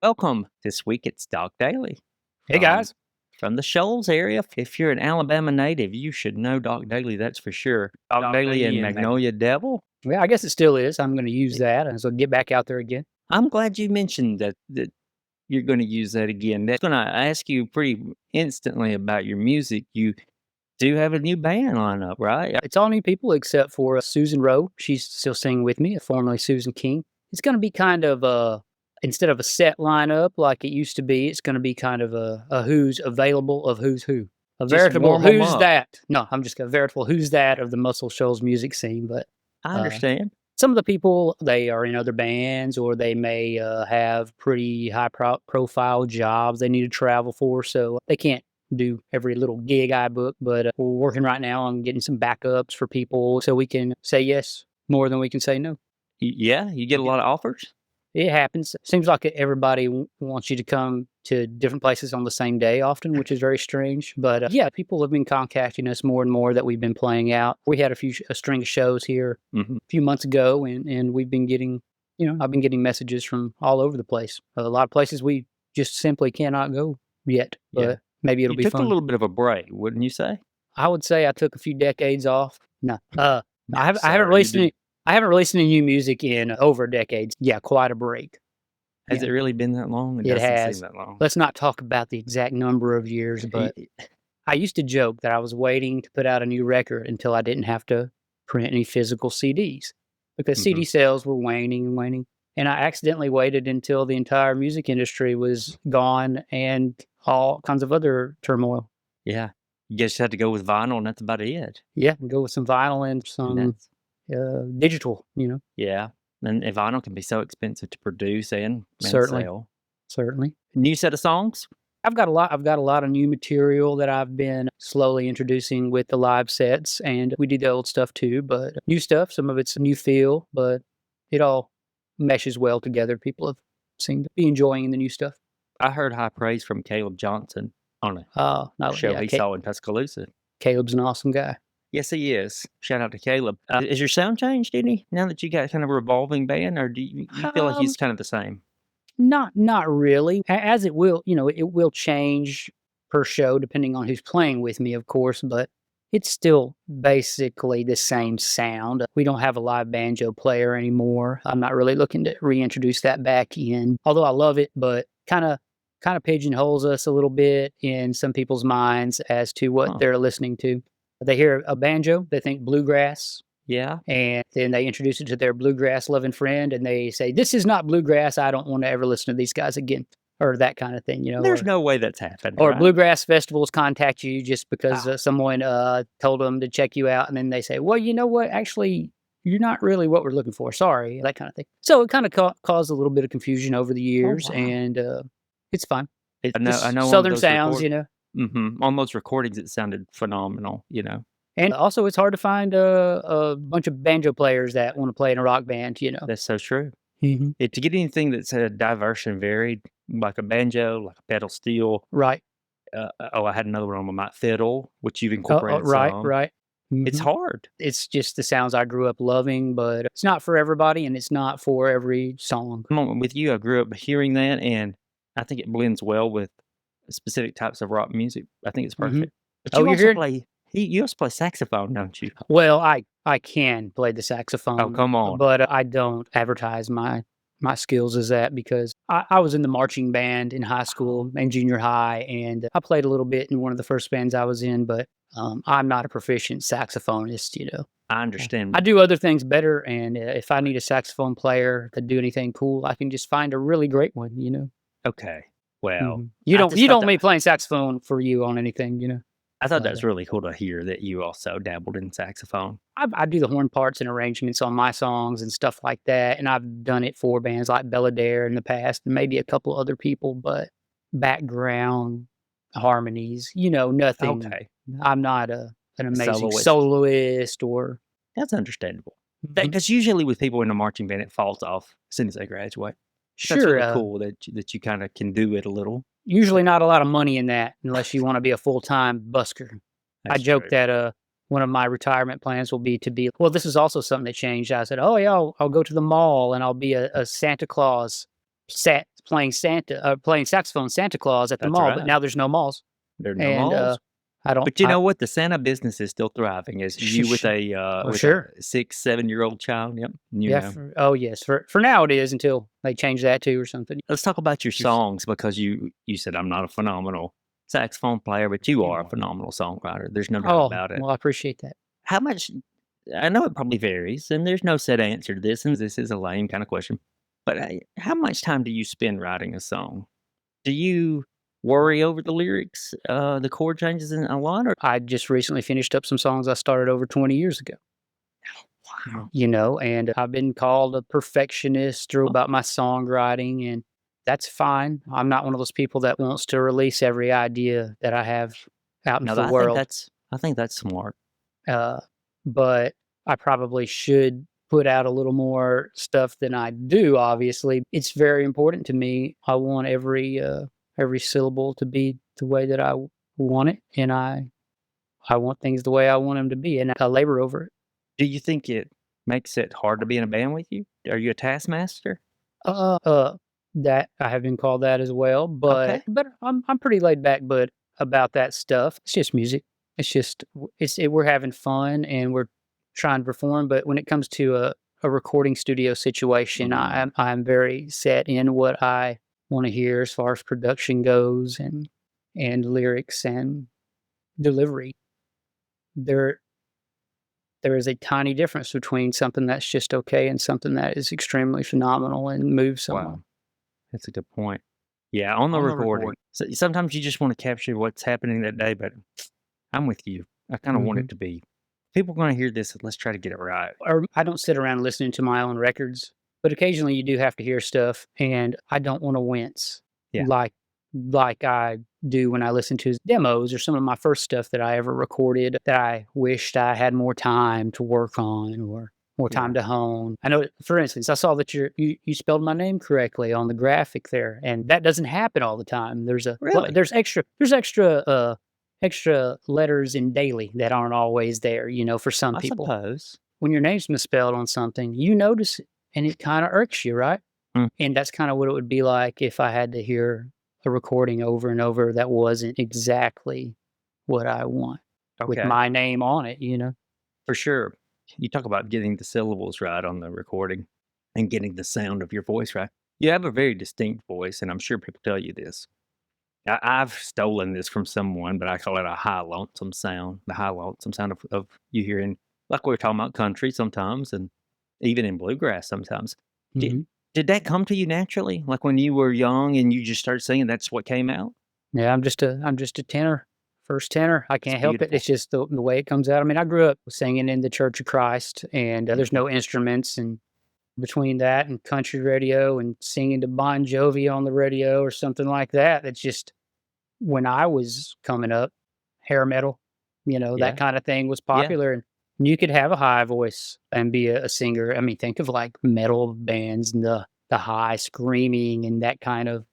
Welcome. This week it's Doc Dailey Hey guys. from the Shoals area. If you're an Alabama native, you should know Doc Dailey, that's for sure. Doc Dailey and Magnolia Devil. Well, I guess it still is. I'm going to use that as I get back out there again. I'm glad you mentioned that you're going to use that again. That's going to ask you pretty instantly about your music. You do have a new band lineup, right? It's all new people except for Susan Rowe. She's still singing with me, formerly Susan King. It's going to be kind of instead of a set lineup like it used to be, it's going to be kind of a who's available of who's who. A Just veritable warm 'em who's up. that. No, I'm just a veritable who's that of the Muscle Shoals music scene. But I understand. some of the people, they are in other bands or they may have pretty high profile jobs they need to travel for. So they can't do every little gig I book. But we're working right now on getting some backups for people so we can say yes more than we can say no. Yeah, you get a lot of offers? It happens. Seems like everybody wants you to come to different places on the same day often, which is very strange. But yeah, people have been contacting us more and more that we've been playing out. We had a string of shows here a few months ago, and we've been getting, I've been getting messages from all over the place. A lot of places we just simply cannot go yet, but Yeah. maybe it'll You be took a fun. little bit of a break, wouldn't you say? I would say I took a few decades off. No, I haven't Sorry, you released did. I haven't released any new music in over a decade. Yeah, quite a break. Has Yeah. it really been that long? It It doesn't seem has. that long. Let's not talk about the exact number of years, but I used to joke that I was waiting to put out a new record until I didn't have to print any physical CDs because Mhm. CD sales were waning and waning. And I accidentally waited until the entire music industry was gone and all kinds of other turmoil. Yeah. You just had to go with vinyl, and that's about it. Yeah, and go with some vinyl and And some that's digital, yeah. And vinyl can be so expensive to produce and certainly, sell. certainly. New set of songs? I've got a lot of new material that I've been slowly introducing with the live sets, and we do the old stuff too, but new stuff, some of it's new feel, but it all meshes well together. People have seemed to be enjoying the new stuff. I heard high praise from Caleb Johnson on a No, show yeah, he saw in Tuscaloosa. Caleb's an awesome guy. Yes, he is. Shout out to Caleb. Is your sound changed any now that you got kind of a revolving band, or do you feel like Um, he's kind of the same? not really. As it will, it will change per show depending on who's playing with me, of course, but it's still basically the same sound. We don't have a live banjo player anymore. I'm not really looking to reintroduce that back in, although I love it, but kind of pigeonholes us a little bit in some people's minds as to what Huh. they're listening to. They hear a banjo, they think bluegrass, Yeah. and then they introduce it to their bluegrass loving friend and they say, "This is not bluegrass. I don't want to ever listen to these guys again," or that kind of thing, There's no way that's happened, or right? bluegrass festivals contact you just because Ah, someone told them to check you out. And then they say, "Well, you know what? Actually, you're not really what we're looking for. Sorry," that kind of thing. So it kind of caused a little bit of confusion over the oh, years. wow. And it's fine. I Just know on Southern those sounds, on those recordings, it sounded phenomenal, And also, it's hard to find a bunch of banjo players that want to play in a rock band. That's so true. Mhm. To get anything that's, diverse and varied, like a banjo, like a pedal steel, Right. I had another one on my fiddle, which you've incorporated Right. some. Right. It's Mhm. hard. It's just the sounds I grew up loving, but it's not for everybody and it's not for every song. With you, I grew up hearing that, and I think it blends well with specific types of rock music. I think it's Mhm. perfect. But Oh, you you're also hearing play you also play saxophone, don't you? well, I can play the Oh, saxophone, come on. but I don't advertise my skills as that because I was in the marching band in high school and junior high, and I played a little bit in one of the first bands I was in, but I'm not a proficient saxophonist. I I understand. do other things better, and if I need a saxophone player to do anything cool, I can just find a really great one. Okay. Well, You I don't just you thought don't that mean playing saxophone for you on anything. I thought that But was really cool to hear that you also dabbled in saxophone. I do the horn parts and arrangements on my songs and stuff like that, and I've done it for bands like Belladere in the past, and maybe a couple other people. But background harmonies, nothing. Okay. I'm not an A amazing soloist. soloist or. That's understandable. Mhm. Because usually with people in a marching band, it falls off as soon as they graduate. So that's Sure. really cool that you kinda can do it a little. Usually not a lot of money in that unless you wanna be a full-time busker. I That's joke true. that, one of my retirement plans will be to be well, this is also something that changed. I said, "Oh, yeah, I'll go to the mall and I'll be a Santa Claus, playing saxophone Santa Claus at the That's mall, but right. now there's no malls. There are no And, malls. I don't But you know what? The Santa business is still thriving. As sh you sh oh, with a sure. 6, 7-year-old child, yep, you Yeah, know. oh, yes, for now it is until they change that too or something. Let's talk about your Yes. songs because you said I'm not a phenomenal saxophone player, but you are a phenomenal songwriter. There's no doubt Oh, about it. well, I appreciate that. How much I know it probably varies, and there's no set answer to this, and this is a lame kind of question, but, how much time do you spend writing a song? Do you worry over the lyrics, the chord changes a lot, or I just recently finished up some songs I started over 20 years ago. wow, And I've been called a perfectionist or well, about my songwriting, and that's fine. I'm not one of those people that wants to release every idea that I have out into no, the world. I think that's smart. Uh, but I probably should put out a little more stuff than I do, obviously. It's very important to me. I want every syllable to be the way that want it, and I want things the way I want them to be, and I labor over it. Do you think it makes it hard to be in a band with you? Are you a taskmaster? Uh, uh, that I have been called that as well, Okay. but I'm pretty laid back, but about that stuff. It's just music. It's just we're having fun and we're trying to perform. But when it comes to a recording studio situation, Mm, I'm very set in what I want to hear as far as production goes and lyrics and delivery. There there is a tiny difference between something that's just okay and something that is extremely phenomenal and moves someone. wow, that's a good point. Yeah, on the recording, so sometimes you just wanna capture what's happening that day, but I'm with you. I kinda want Mhm. it to be people gonna hear this, let's try to get it right. Or I don't sit around listening to my own records, but occasionally you do have to hear stuff, and I don't wanna wince Yeah, like I do when I listen to demos or some of my first stuff that I ever recorded that I wished I had more time to work on or more time yeah. to hone. I know, for instance, I saw that you spelled my name correctly on the graphic there, and that doesn't happen all the time. Really? Extra letters in daily that aren't always there, for some I people. suppose. When your name's misspelled on something, you notice it, and it kinda irks you, right? Mm, And that's kinda what it would be like if I had to hear a recording over and over that wasn't exactly what I want with okay, my name on it? for sure. You talk about getting the syllables right on the recording and getting the sound of your voice right. You have a very distinct voice, and I'm sure people tell you this. I've stolen this from someone, but I call it a high lonesome sound. The high lonesome sound of you hearing, like we were talking about country sometimes, and even in bluegrass sometimes. Did Mhm. did that come to you naturally? Like when you were young and you just started singing, that's what came out? Yeah, I'm just a tenor, first tenor. I It's can't help it. beautiful. It's just the way it comes out. I mean, I grew up singing in the Church of Christ, and, there's Mhm. no instruments, and between that and country radio and singing to Bon Jovi on the radio or something like that, it's just when I was coming up, hair metal, that Yeah, kinda thing was yeah, popular, and you could have a high voice and be a singer. I mean, think of, like, metal bands and the high screaming and that kind of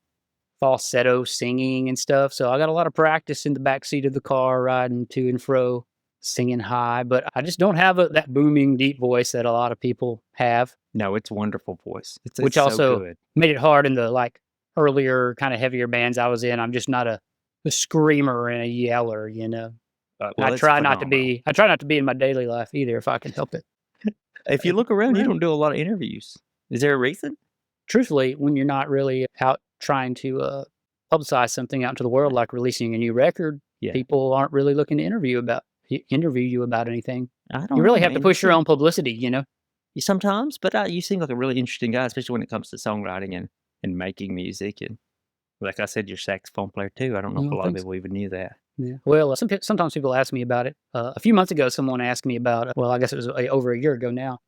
falsetto singing and stuff, so I got a lot of practice in the backseat of the car riding to and fro, singing high, but I just don't have that booming, deep voice that a lot of people have, no, it's wonderful voice. It's which so also good. made it hard in the, like, earlier, kinda heavier bands I was in. I'm just not a screamer and a yeller. Well, it's phenomenal. I try not to be in my daily life either if I can help it. If you look around, you don't do a lot of interviews. Is there a reason? Truthfully, when you're not really out trying to, publicize something out into the world, like releasing a new record, Yeah, people aren't really looking to interview you about anything. I You don't really know, have to man. You push your seem own publicity? sometimes, but, you seem like a really interesting guy, especially when it comes to songwriting and making music, and like I said, you're a saxophone player too. I don't know if a Well, lot of thanks. people even knew that. Yeah. Well, sometimes people ask me about it. A few months ago, someone asked me about, well, I guess it was, over a year ago now.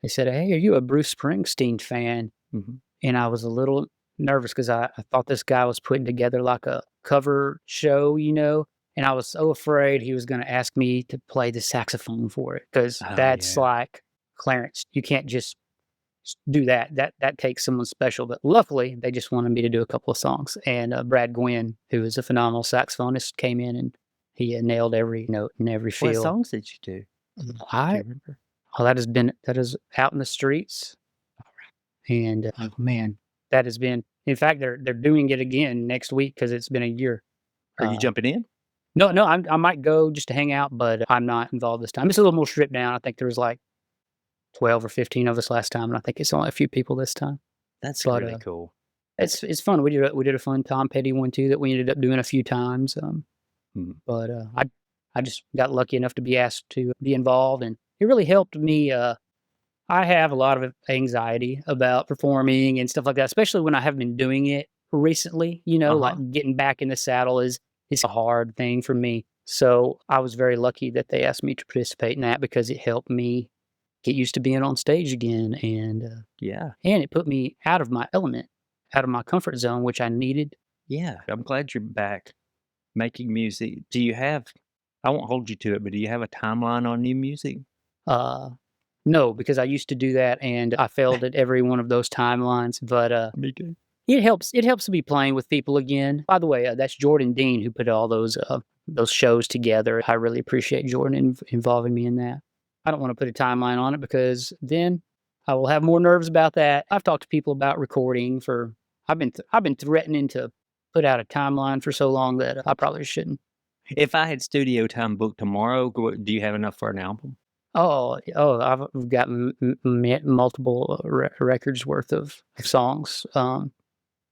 They said, "Hey, are you a Bruce Springsteen fan?" Mhm. And I was a little nervous because I thought this guy was putting together like a cover show, and I was so afraid he was gonna ask me to play the saxophone for it because Oh, that's yeah. like Clarence. You can't just do that. That takes someone special. But luckily, they just wanted me to do a couple of songs. And Brad Gwynn, who is a phenomenal saxophonist, came in and he nailed every note and every What feel. songs did you do? Do you I remember? that is out in the streets, and oh man, that has been In fact, they're doing it again next week because it's been a year. Are you Uh, jumping in? no, no, I might go just to hang out, but I'm not involved this time. It's a little more stripped down. I think there was like 12 or 15 of us last time, and I think it's only a few people this time. That's But really cool. it's fun. We did a fun Tom Petty one too that we ended up doing a few times. Mhm. But I just got lucky enough to be asked to be involved, and it really helped me. I have a lot of anxiety about performing and stuff like that, especially when I have been doing it recently. Like Uh-huh. getting back in the saddle is a hard thing for me. So I was very lucky that they asked me to participate in that because it helped me get used to being on stage again, Yeah. and it put me out of my element, out of my comfort zone, which I needed. Yeah. I'm glad you're back making music. Do you have I won't hold you to it, but do you have a timeline on new music? Uh, no, because I used to do that and I failed at every one of those timelines. But Me too. it helps to be playing with people again. By the way, that's Jordan Dean who put all those shows together. I really appreciate Jordan involving me in that. I don't want to put a timeline on it because then I will have more nerves about that. I've talked to people about recording for. I've been threatening to put out a timeline for so long that I probably shouldn't. If I had studio time booked tomorrow, do you have enough for an album? Oh, I've got multiple records worth of songs.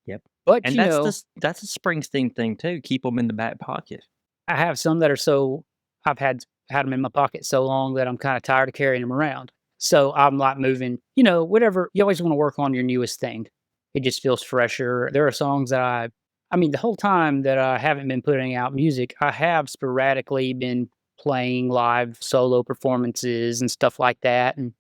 Yep. But And that's a Springsteen thing too, keep them in the back pocket. I have some that are so I've had them in my pocket so long that I'm kind of tired of carrying them around. So I'm like moving, whatever. You always want to work on your newest thing. It just feels fresher. There are songs that I mean, the whole time that I haven't been putting out music, I have sporadically been playing live solo performances and stuff like that. And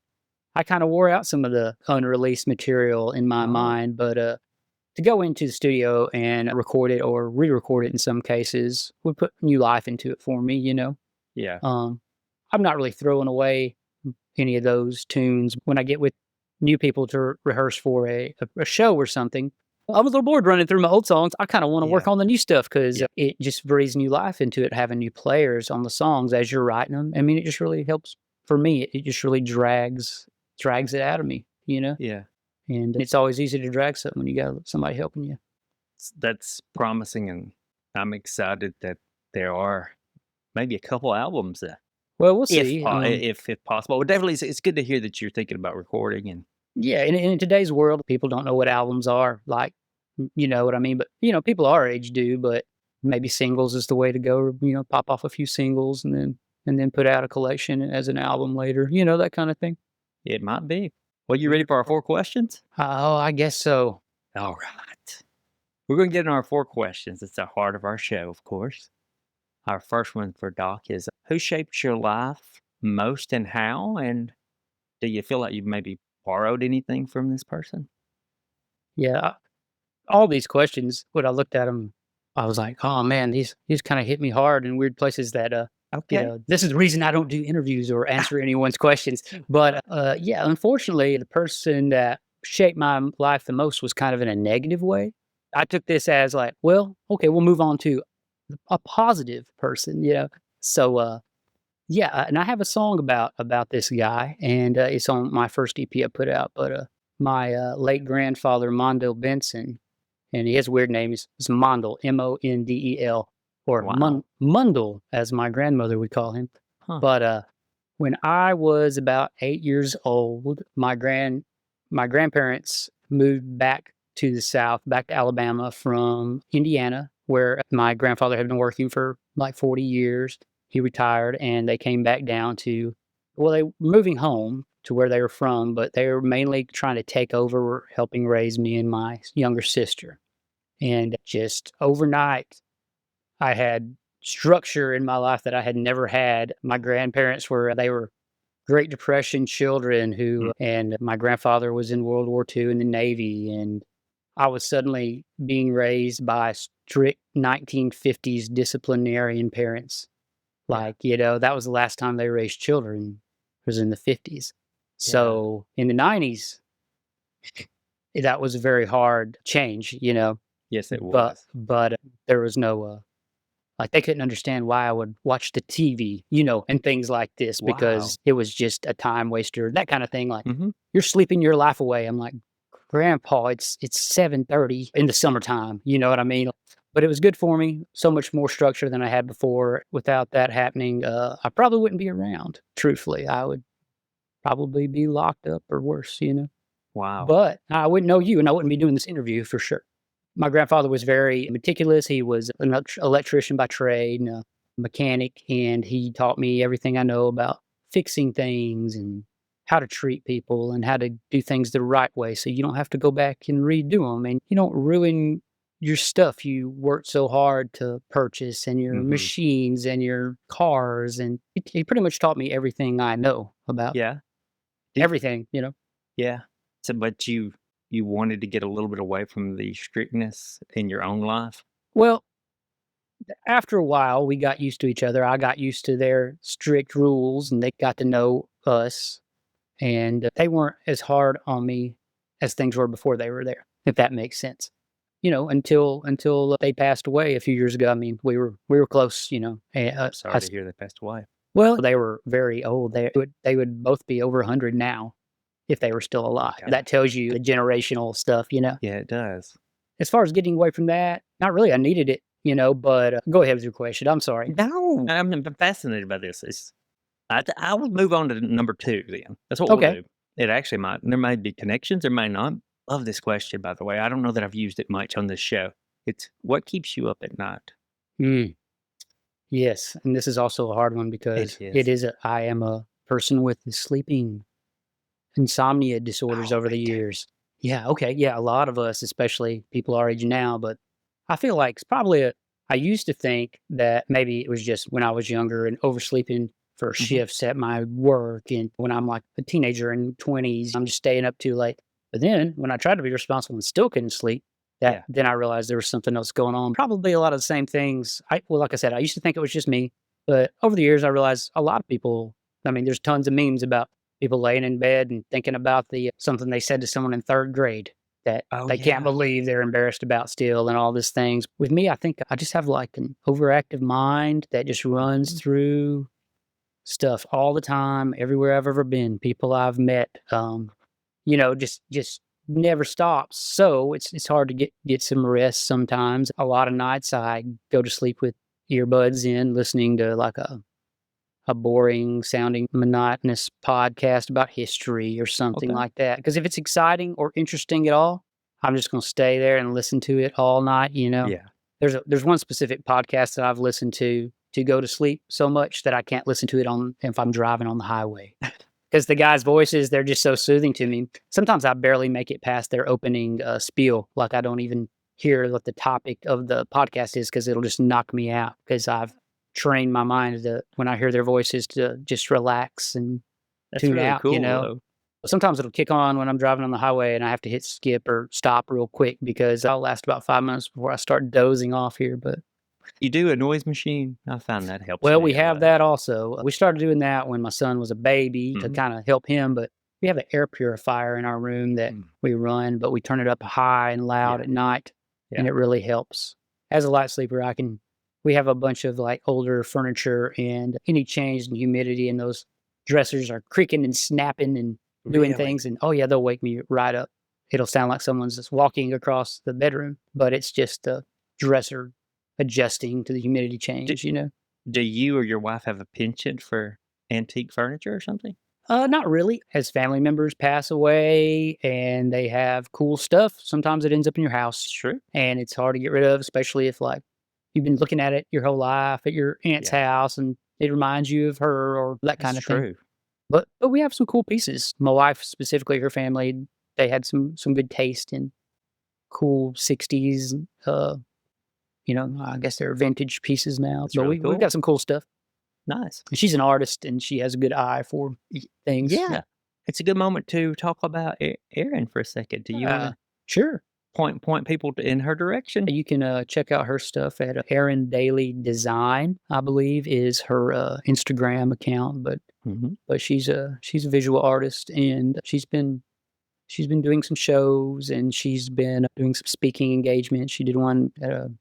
I kind of wore out some of the unreleased material in my Oh, mind, but to go into the studio and record it or re-record it in some cases would put new life into it for me. yeah. Um, I'm not really throwing away any of those tunes when I get with new people to rehearse for a show or something. I'm a little bored running through my old songs. I kind of want to work Yeah. on the new stuff because Yeah. it just breathes new life into it, having new players on the songs as you're writing them. I mean, it just really helps for me. It just really drags it out of me. Yeah. And it's always easy to drag something when you got somebody helping you. That's promising, and I'm excited that there are maybe a couple albums that Well, we'll see. if possible. Well, definitely it's good to hear that you're thinking about recording and Yeah, in today's world, people don't know what albums are. Like, you know what I mean? But people our age do. But maybe singles is the way to go. Pop off a few singles and then put out a collection as an album later. That kind of thing. it might be. Well, you ready for our 4 questions? Oh, I guess so. All right. We're gonna get into our 4 questions. It's the heart of our show, of course. Our first one for Doc is, who shaped your life most and how? And do you feel like you've maybe borrowed anything from this person? Yeah, all these questions. When I looked at them, I was like, oh man, these kind of hit me hard in weird places. That Okay. this is the reason I don't do interviews or answer anyone's questions. But yeah, unfortunately, the person that shaped my life the most was kind of in a negative way. I took this as like, well, okay, we'll move on to a positive person. So yeah, and I have a song about this guy, and it's on my first EP I put out. But my late grandfather, Mondo Benson, and he has a weird name. He's Mondel, Mondel, or Wow. Mundel, as my grandmother would call him. Huh. But when I was about 8 years old, my grandparents moved back to the South, back to Alabama from Indiana, where my grandfather had been working for like 40 years. He retired, and they came back down to, well, they were moving home to where they were from, but they were mainly trying to take over helping raise me and my younger sister. And just overnight, I had structure in my life that I had never had. My grandparents they were Great Depression children Mm. and my grandfather was in World War II in the Navy. And I was suddenly being raised by strict 1950s disciplinarian parents. Yeah. Like, that was the last time they raised children was in the 50s. Yeah. So in the 90s, that was a very hard change. Yes, it But was. there was no, like, they couldn't understand why I would watch the TV, and things like this because Wow. it was just a time waster, that kinda thing, like, Mhm. "You're sleeping your life away." I'm like, grandpa, it's 7:30 in the summertime, you know what I mean? But it was good for me, so much more structure than I had before. Without that happening, I probably wouldn't be around, truthfully. I would probably be locked up or worse, you know? Wow. But I wouldn't know you, and I wouldn't be doing this interview for sure. My grandfather was very meticulous. He was an electrician by trade and a mechanic, and he taught me everything I know about fixing things and how to treat people and how to do things the right way so you don't have to go back and redo them and you don't ruin your stuff you worked so hard to purchase and your Mhm. machines and your cars. And he pretty much taught me everything I know about Yeah. Did everything, you know? Yeah. So, but you wanted to get a little bit away from the strictness in your own life? Well, after a while, we got used to each other. I got used to their strict rules and they got to know us. And they weren't as hard on me as things were before they were there, if that makes sense. You know, until they passed away a few years ago. I mean, we were close, you know. Sorry to hear they passed away. Well, they were very old. They would both be over 100 now if they were still alive. Okay. That tells you the generational stuff, you know. Yeah, it does. As far as getting away from that, not really. I needed it, you know. But go ahead with your question. I'm sorry. No, I'm fascinated by this. I would move on to number 2 then. That's what we'll Okay. do. It actually might there might be connections, there may not. Love this question, by the way. I don't know that I've used it much on this show. It's what keeps you up at night? Mm, yes, and this is also a hard one It because is. I am a person with sleeping insomnia disorders Oh, over the me too. years. Yeah, okay, yeah, a lot of us, especially people our age now, but I feel like it's probably a I used to think that maybe it was just when I was younger and oversleeping for Mhm. shifts at my work, and when I'm like a teenager in 20s, I'm just staying up too late. But then when I tried to be responsible and still couldn't sleep, that Yeah. then I realized there was something else going on. Probably a lot of the same things. Well, like I said, I used to think it was just me, but over the years I realized a lot of people. I mean, there's tons of memes about people laying in bed and thinking about something they said to someone in 3rd grade that Oh, they can't yeah. believe they're embarrassed about still and all these things. With me, I think I just have like an overactive mind that just runs Mhm. through stuff all the time, everywhere I've ever been, people I've met, you know, just never stops. So it's hard to get some rest sometimes. A lot of nights I go to sleep with earbuds in, listening to like a boring sounding monotonous podcast about history or something Okay. like that. Because if it's exciting or interesting at all, I'm just gonna stay there and listen to it all night, you know? Yeah. There's one specific podcast that I've listened to go to sleep so much that I can't listen to it on if I'm driving on the highway. Because the guys' voices, they're just so soothing to me. Sometimes I barely make it past their opening, spiel, like, I don't even hear what the topic of the podcast is because 'cause it'll just knock me out. Because 'cause I've trained my mind to when I hear their voices to just relax and That's tune really out, you cool, know? though. Sometimes it'll kick on when I'm driving on the highway and I have to hit skip or stop real quick because I'll last about 5 minutes before I start dozing off here, but You do a noise machine? I found that helps well, me we a have lot. that also. We started doing that when my son was a baby to Mhm. kinda help him, but we have an air purifier in our room that Mm. we run, but we turn it up high and loud Yeah. at night, and Yeah. it really helps. As a light sleeper, I can we have a bunch of, like, older furniture, and any change in humidity and those dressers are creaking and snapping and doing Really? things, and, oh, yeah, they'll wake me right up. It'll sound like someone's just walking across the bedroom, but it's just the dresser adjusting to the humidity Do change, you know? do you or your wife have a penchant for antique furniture or something? Not really. As family members pass away and they have cool stuff, sometimes it ends up in your house Sure. and it's hard to get rid of, especially if like you've been looking at it your whole life at your aunt's Yeah. house and it reminds you of her or that That's kind of thing. true. But we have some cool pieces. My wife specifically, her family, they had some good taste in cool 60s, you know, I guess they're vintage pieces now. That's But really we've got cool. some cool stuff. Nice. And she's an artist and she has a good eye for Y things. Yeah. It's a good moment to talk about Erin for a second. Do you Uh, wanna sure. point people in her direction? You can check out her stuff at Erin Daily Design, I believe, is her Instagram account. Mhm. But she's a visual artist, and she's been doing some shows, and she's been doing some speaking engagements. She did one at a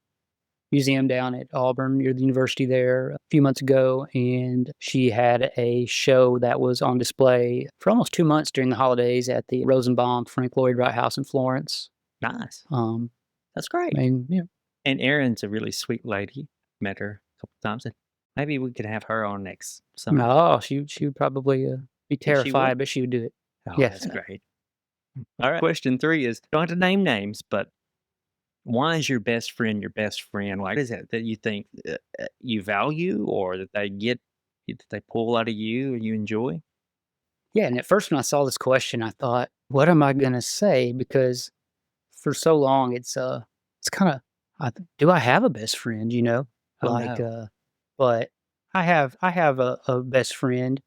museum down at Auburn near the university there a few months ago, and she had a show that was on display for almost 2 months during the holidays at the Rosenbaum Frank Lloyd Wright House in Florence. Nice. Um, That's great. and yeah. And Erin's a really sweet lady. Met her a couple times, and maybe we could have her on next summer. No, she would probably, be Think she would? terrified, but she would do it. Oh, Yeah. that's great. All right. Question 3 is, don't have to name names, but why is your best friend your best friend? Like, what is it that you think, you value or that they pull out of you and you enjoy? Yeah, and at first when I saw this question, I thought, "What am I gonna say?" Because for so long, it's kinda do I have a best friend, you know? Oh, Like, no. but I have a best friend,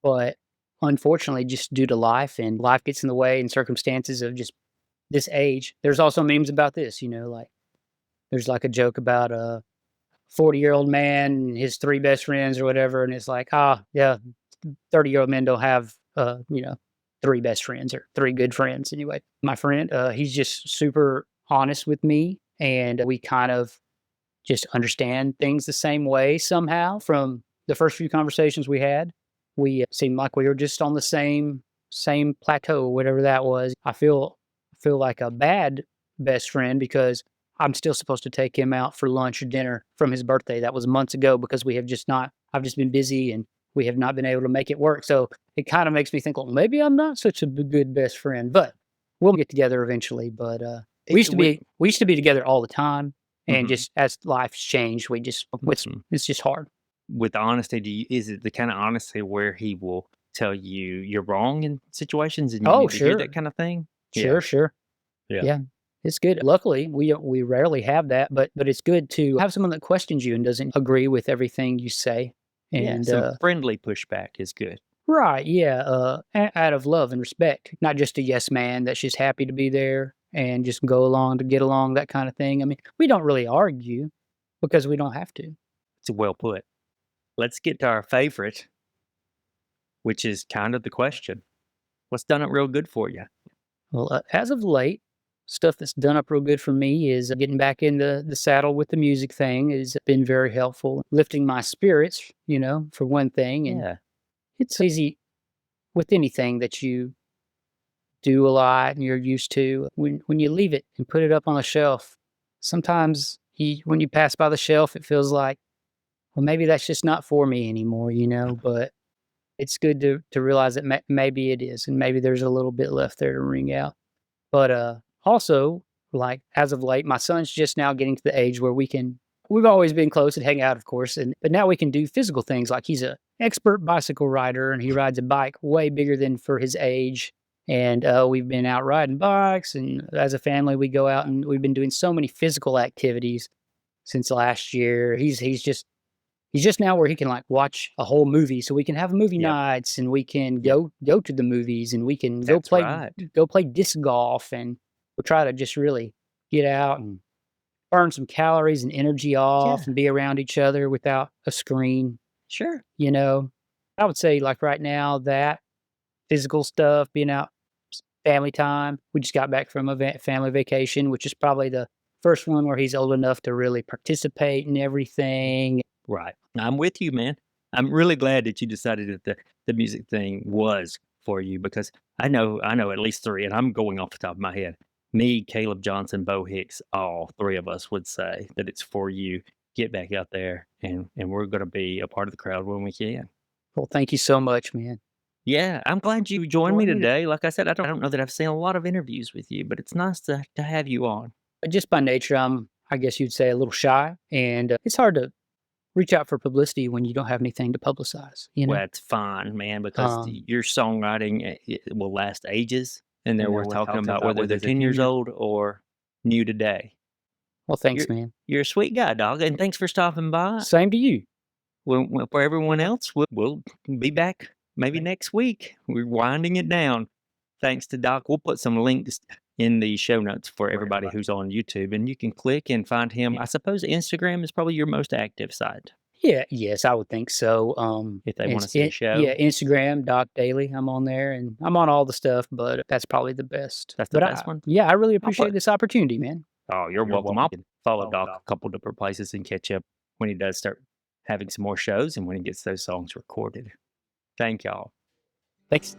but unfortunately, just due to life and life gets in the way and circumstances of just this age, there's also memes about this, like, there's, like, a joke about a 40-year-old man and his 3 best friends or whatever, and it's like, "Ah, yeah, 30-year-old men don't have, 3 best friends or 3 good friends." Anyway, my friend, he's just super honest with me, and we kind of just understand things the same way somehow from the first few conversations we had. We seemed like we were just on the same plateau, whatever that was. I feel like a bad best friend because I'm still supposed to take him out for lunch or dinner from his birthday. That was months ago because we have just not I've just been busy and we have not been able to make it work. So it kind of makes me think, well, maybe I'm not such a good best friend, but we'll get together eventually. But we used to With be we used to be together all the time, and Mhm, just as life's changed, we just mhm. it's just hard. With honesty, is it the kinda honesty where he will tell you you're wrong in situations and you Oh, need to hear that sure, kinda thing? Yeah, sure, yeah. yeah, it's good. Luckily, we rarely have that, but it's good to have someone that questions you and doesn't agree with everything you say. Yeah, And some friendly pushback is good. right, yeah, out of love and respect, not just a yes man that's just happy to be there and just go along to get along, that kind of thing. I mean, we don't really argue because we don't have to. It's well put. Let's get to our favorite, which is kind of the question. What's done it real good for you? Well, as of late, stuff that's done up real good for me is getting back in the saddle with the music thing has been very helpful. Lifting my spirits, for one thing. And Yeah, it's easy with anything that you do a lot and you're used to. When you leave it and put it up on a shelf, sometimes when you pass by the shelf, it feels like, well, maybe that's just not for me anymore, but it's good to realize that maybe it is. And maybe there's a little bit left there to wring out. But, also, like, as of late, my son's just now getting to the age where we've always been close and hang out, of course, but now we can do physical things, like, he's a expert bicycle rider, and he rides a bike way bigger than for his age, and, we've been out riding bikes, and as a family, we go out, and we've been doing so many physical activities since last year. He's just now where he can, like, watch a whole movie, so we can have movie yep, nights, and we can yep. go to the movies, and we can That's right. go play disc golf, and we'll try to just really get out and burn some calories and energy off Yeah, and be around each other without a screen, sure. you know? I would say, like, right now, that physical stuff, being out, family time. We just got back from a family vacation, which is probably the first one where he's old enough to really participate in everything. Right. I'm with you, man. I'm really glad that you decided that the music thing was for you because I know at least 3, and I'm going off the top of my head. Me, Caleb Johnson, Bo Hicks, all 3 of us would say that it's for you. Get back out there, and we're gonna be a part of the crowd when we can. Well, thank you so much, man. Yeah, I'm glad you joined me today. Like I said, I don't know that I've seen a lot of interviews with you, but it's nice to have you on. Just by nature, I guess you'd say, a little shy, and it's hard to reach out for publicity when you don't have anything to publicize, you Well, know? it's fine, man, because Um, your songwriting, it will last ages, and they're and they're worth worth talking talking about about whether whether they're they're 10 years 10 years. old or new today. Well, You're thanks, man. you're a sweet guy, dog, and thanks for stopping by. Same to you. Well, for everyone else, we'll be back maybe Right. next week. We're winding it down. Thanks to Doc. We'll put some links in the show notes for For everybody everybody. who's on YouTube, and you can click and find him. Yeah. I suppose Instagram is probably your most active site Yeah, yes, I would think so. if they wanna It's see a it yeah, show. Instagram, Doc Daily. I'm on there, and I'm on all the stuff, but that's probably the best. That's the But best one? I really I'll appreciate put this opportunity, man. Oh, you're welcome. I can follow Doc a couple different places and catch up when he does start having some more shows and when he gets those songs recorded. Thank y'all. Thanks.